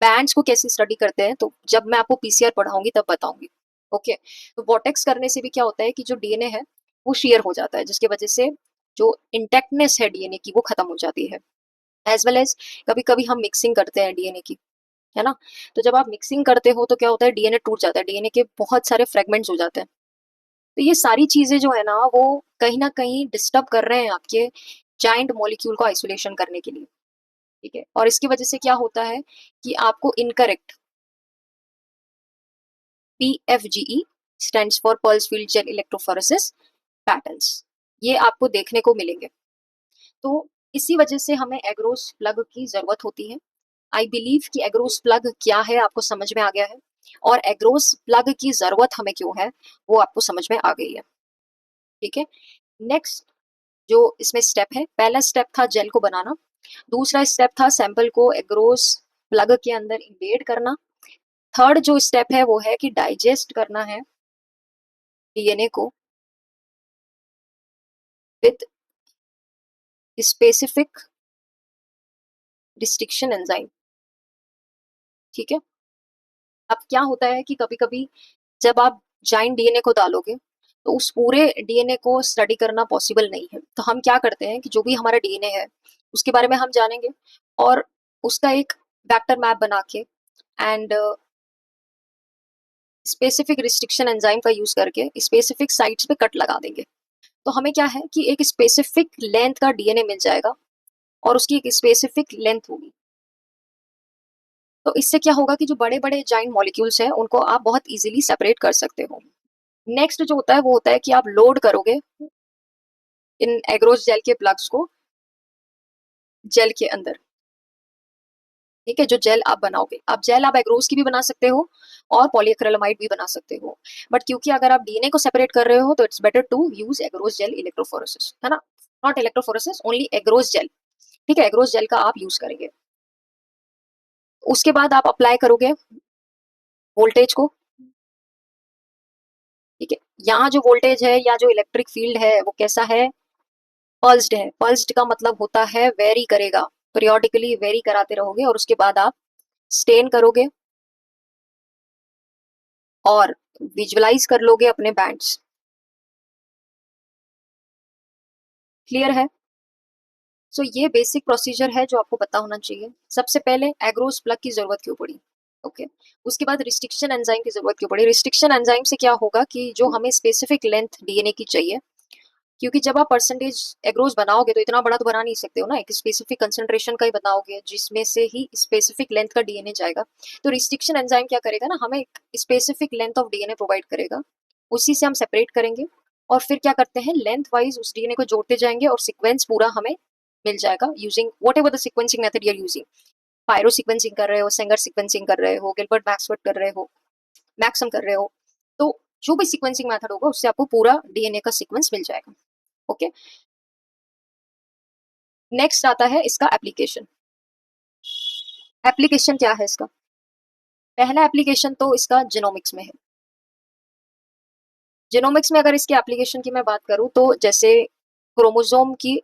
Speaker 1: बैंड्स को कैसे स्टडी करते हैं तो जब मैं आपको पीसीआर पढ़ाऊंगी तब बताऊंगी। ओके, तो वॉटेक्स करने से भी क्या होता है कि जो डीएनए है वो शेयर हो जाता है, जिसकी वजह से जो इंटेक्टनेस है डीएनए की वो खत्म हो जाती है। एज वेल एज कभी कभी हम मिक्सिंग करते हैं डीएनए की, है ना। तो जब आप मिक्सिंग करते हो तो क्या होता है, डीएनए टूट जाता है, डीएनए के बहुत सारे फ्रेगमेंट्स हो जाते हैं। तो ये सारी चीजें जो है ना वो कहीं ना कहीं डिस्टर्ब कर रहे हैं आपके जाइंट मॉलिक्यूल को आइसोलेशन करने के लिए। ठीक है, और इसकी वजह से क्या होता है कि आपको incorrect PFGE stands for pulse field gel electrophoresis patterns, ये आपको देखने को मिलेंगे। तो इसी वजह से हमें एग्रोस प्लग की जरूरत होती है। आई बिलीव कि एग्रोस प्लग क्या है आपको समझ में आ गया है, और एग्रोस प्लग की जरूरत हमें क्यों है वो आपको समझ में आ गई है। ठीक है, नेक्स्ट जो इसमें स्टेप है, पहला स्टेप था जेल को बनाना, दूसरा स्टेप था सैंपल को एग्रोस प्लग के अंदर इम्बेड करना, थर्ड जो स्टेप है वो है कि डाइजेस्ट करना है डीएनए को विद स्पेसिफिक रिस्ट्रिक्शन एंजाइम। ठीक है, अब क्या होता है कि कभी कभी जब आप जाइंट डीएनए को डालोगे तो उस पूरे डीएनए को स्टडी करना पॉसिबल नहीं है। तो हम क्या करते हैं कि जो भी हमारा डीएनए है उसके बारे में हम जानेंगे और उसका एक वेक्टर मैप बना के एंड स्पेसिफिक रिस्ट्रिक्शन एंजाइम का यूज करके स्पेसिफिक साइट्स पे कट लगा देंगे। तो हमें क्या है कि एक स्पेसिफिक लेंथ का डीएनए मिल जाएगा और उसकी एक स्पेसिफिक लेंथ होगी। तो इससे क्या होगा कि जो बड़े बड़े जाइंट मॉलिक्यूल्स हैं उनको आप बहुत इजीली सेपरेट कर सकते हो। नेक्स्ट जो होता है वो होता है कि आप लोड करोगे इन एग्रोस जेल के प्लग्स को जेल के अंदर। ठीक है, जो जेल आप बनाओगे, आप जेल आप एग्रोस की भी बना सकते हो और पॉलीएक्रिलामाइड भी बना सकते हो, बट क्योंकि अगर आप डीएनए को सेपरेट कर रहे हो तो it's better to use agarose gel electrophoresis, है ना। Not electrophoresis, only agarose gel. ठीक है, एग्रोस जेल का आप यूज करेंगे। उसके बाद आप अप्लाई करोगे वोल्टेज को। ठीक है, यहाँ जो वोल्टेज है या जो इलेक्ट्रिक फील्ड है वो कैसा है, पल्स्ड है। पल्स्ड का मतलब होता है वेरी करेगा, पीरियोडिकली वेरी कराते रहोगे और उसके बाद आप स्टेन करोगे और विजुअलाइज कर लोगे अपने बैंड्स। क्लियर है। सो ये बेसिक प्रोसीजर है जो आपको पता होना चाहिए। सबसे पहले एग्रोस प्लग की जरूरत क्यों पड़ी, ओके। उसके बाद रिस्ट्रिक्शन एंजाइम की जरूरत क्यों पड़ी। रिस्ट्रिक्शन एंजाइम से क्या होगा कि जो हमें स्पेसिफिक लेंथ डीएनए की चाहिए, क्योंकि जब आप परसेंटेज एग्रोस बनाओगे तो इतना बड़ा तो बना नहीं सकते हो ना, एक स्पेसिफिक कंसंट्रेशन का ही बनाओगे जिसमें से ही स्पेसिफिक लेंथ का डीएनए जाएगा। तो रिस्ट्रिक्शन एंजाइम क्या करेगा ना, हमें एक specific length of DNA provide करेगा, उसी से हम सेपरेट करेंगे और फिर क्या करते हैं लेंथ वाइज उस डीएनए को जोड़ते जाएंगे और सीक्वेंस पूरा हमें मिल जाएगा using whatever the sequencing method you are using. Pyrosequencing कर रहे हो, सेंगर सीक्वेंसिंग कर रहे हो, गिलबर्ट मैक्सवर्थ कर रहे हो, मैक्सम कर रहे हो, तो जो भी सीक्वेंसिंग मेथड होगा उससे आपको पूरा डीएनए का सीक्वेंस मिल जाएगा। ओके, नेक्स्ट आता है इसका एप्लीकेशन। एप्लीकेशन क्या है इसका, पहला एप्लीकेशन तो इसका जेनोमिक्स में है। जेनोमिक्स में अगर इसके एप्लीकेशन की मैं बात करूं तो जैसे क्रोमोसोम की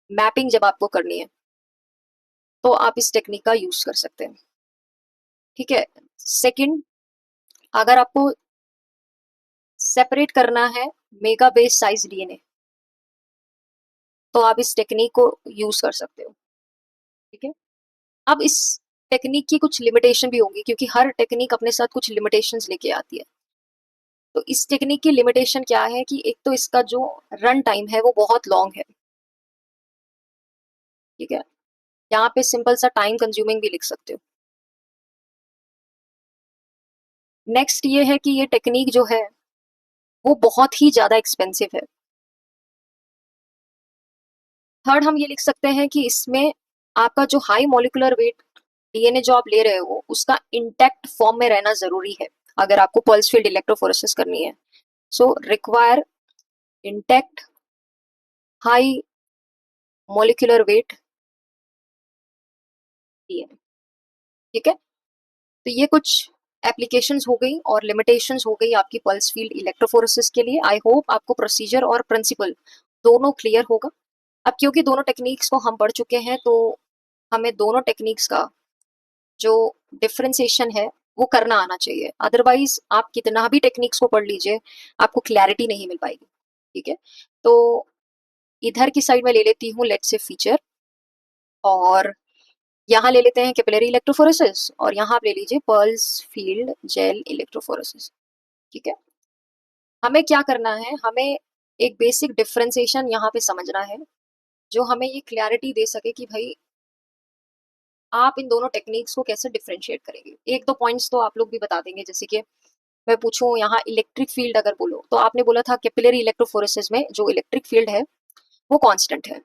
Speaker 1: मैपिंग जब आपको करनी है तो आप इस टेक्निक का यूज कर सकते हैं। ठीक है, सेकंड, अगर आपको सेपरेट करना है मेगा बेस साइज डीएनए तो आप इस टेक्निक को यूज कर सकते हो। ठीक है, अब इस टेक्निक की कुछ लिमिटेशन भी होंगी क्योंकि हर टेक्निक अपने साथ कुछ लिमिटेशंस लेके आती है। तो इस टेक्निक की लिमिटेशन क्या है कि एक तो इसका जो रन टाइम है वो बहुत लॉन्ग है। ठीक है, यहाँ पे सिंपल सा टाइम कंज्यूमिंग भी लिख सकते हो। नेक्स्ट ये है कि ये टेक्निक जो है वो बहुत ही ज्यादा एक्सपेंसिव है। थर्ड हम ये लिख सकते हैं कि इसमें आपका जो हाई मॉलिक्यूलर वेट डीएनए जो आप ले रहे हो उसका इंटैक्ट फॉर्म में रहना जरूरी है अगर आपको पल्स फील्ड इलेक्ट्रोफोरेसिस करनी है। So require intact high molecular weight DNA. ठीक है, तो ये कुछ एप्लीकेशंस हो गई और लिमिटेशंस हो गई आपकी पल्स फील्ड इलेक्ट्रोफोरेसिस के लिए। आई होप आपको प्रोसीजर और प्रिंसिपल दोनों क्लियर होगा। अब क्योंकि दोनों टेक्निक्स को हम पढ़ चुके हैं तो हमें दोनों टेक्निक्स का जो डिफरेंशिएशन है वो करना आना चाहिए, अदरवाइज आप कितना भी टेक्निक्स को पढ़ लीजिए आपको क्लैरिटी नहीं मिल पाएगी। ठीक है, तो इधर की साइड में ले लेती हूँ लेट्स से फीचर, और यहाँ ले लेते हैं कैपिलरी इलेक्ट्रोफोरेसिस, और यहाँ आप ले लीजिए पर्ल्स फील्ड जेल इलेक्ट्रोफोरेसिस। ठीक है, हमें क्या करना है, हमें एक बेसिक डिफरेंशिएशन यहाँ पे समझना है जो हमें ये क्लैरिटी दे सके कि भाई आप इन दोनों टेक्निक्स को कैसे डिफरेंशिएट करेंगे। एक दो पॉइंट्स तो आप लोग भी बता देंगे, जैसे कि मैं पूछूं यहाँ इलेक्ट्रिक फील्ड अगर बोलो तो आपने बोला था कैपिलरी इलेक्ट्रोफोरेसिस में जो इलेक्ट्रिक फील्ड है वो कांस्टेंट है,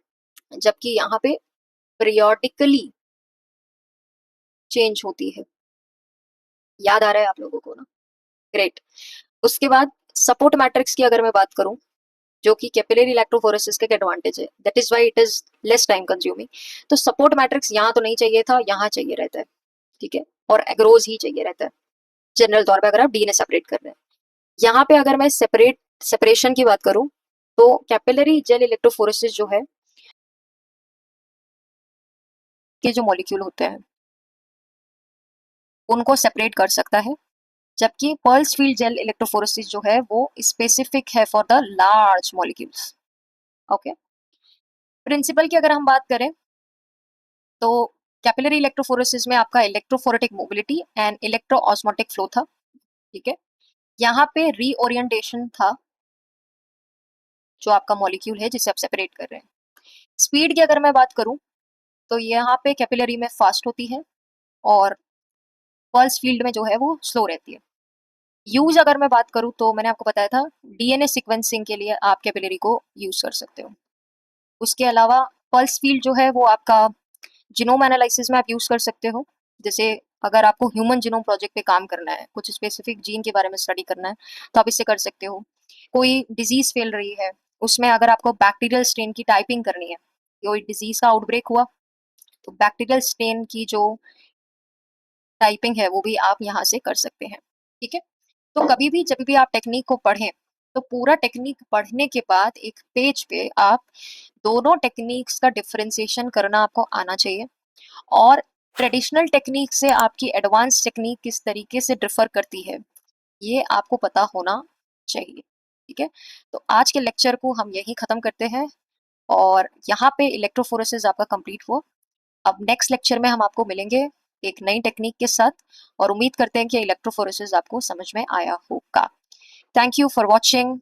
Speaker 1: जबकि यहाँ पे पीरियोडिकली चेंज होती है। याद आ रहा है आप लोगों को ना? ग्रेट। उसके बाद सपोर्ट मैट्रिक्स की अगर मैं बात करूं, जो कि कैपिलरी इलेक्ट्रोफोरेसिस का एडवांटेज है, that is why it is less time consuming. तो सपोर्ट मैट्रिक्स यहाँ तो नहीं चाहिए था, यहाँ चाहिए रहता है। ठीक है, और एग्रोज ही चाहिए रहता है जनरल तौर पे अगर आप डीएनए सेपरेट कर रहे हैं। यहाँ पे अगर मैं सेपरेशन की बात करूं तो कैपिलरी जेल इलेक्ट्रोफोरेसिस जो है के जो मॉलिक्यूल होते हैं उनको सेपरेट कर सकता है, जबकि पर्ल्स फील्ड जेल इलेक्ट्रोफोरेसिस जो है वो स्पेसिफिक है for the large molecules. Okay, principle की अगर हम बात करें तो कैपिलरी इलेक्ट्रोफोरेसिस में आपका इलेक्ट्रोफोरेटिक मोबिलिटी एंड इलेक्ट्रोऑस्मोटिक फ्लो था। ठीक है, यहाँ पे रीओरिएंटेशन था जो आपका मॉलिक्यूल है जिसे आप सेपरेट कर रहे हैं। स्पीड की अगर मैं बात करूं तो यहाँ पे कैपिलरी में फास्ट होती है और पल्स फील्ड में जो है वो स्लो रहती है। यूज अगर मैं बात करूं तो मैंने आपको बताया था डीएनए सीक्वेंसिंग के लिए आप कैपिलरी को यूज कर सकते हो। उसके अलावा पल्स फील्ड जो है वो आपका जीनोम एनालिसिस में आप यूज कर सकते हो। जैसे अगर आपको ह्यूमन जीनोम प्रोजेक्ट पे काम करना है, कुछ स्पेसिफिक जीन के बारे में स्टडी करना है, तो आप इससे कर सकते हो। कोई डिजीज फैल रही है, उसमें अगर आपको बैक्टीरियल स्ट्रेन की टाइपिंग करनी है, कोई डिजीज का आउटब्रेक हुआ तो बैक्टीरियल स्ट्रेन की जो टाइपिंग है वो भी आप यहाँ से कर सकते हैं। ठीक है, तो कभी भी जब भी आप टेक्निक को पढ़ें तो पूरा टेक्निक पढ़ने के बाद एक पेज पे आप दोनों टेक्निक्स का डिफरेंशिएशन करना आपको आना चाहिए, और ट्रेडिशनल टेक्निक से आपकी एडवांस टेक्निक किस तरीके से डिफर करती है ये आपको पता होना चाहिए। ठीक है, तो आज के लेक्चर को हम यही खत्म करते हैं, और यहाँ पे इलेक्ट्रोफोरेसिस आपका कंप्लीट हुआ। अब नेक्स्ट लेक्चर में हम आपको मिलेंगे एक नई टेक्निक के साथ, और उम्मीद करते हैं कि इलेक्ट्रोफोरेसिस आपको समझ में आया होगा। Thank you for watching.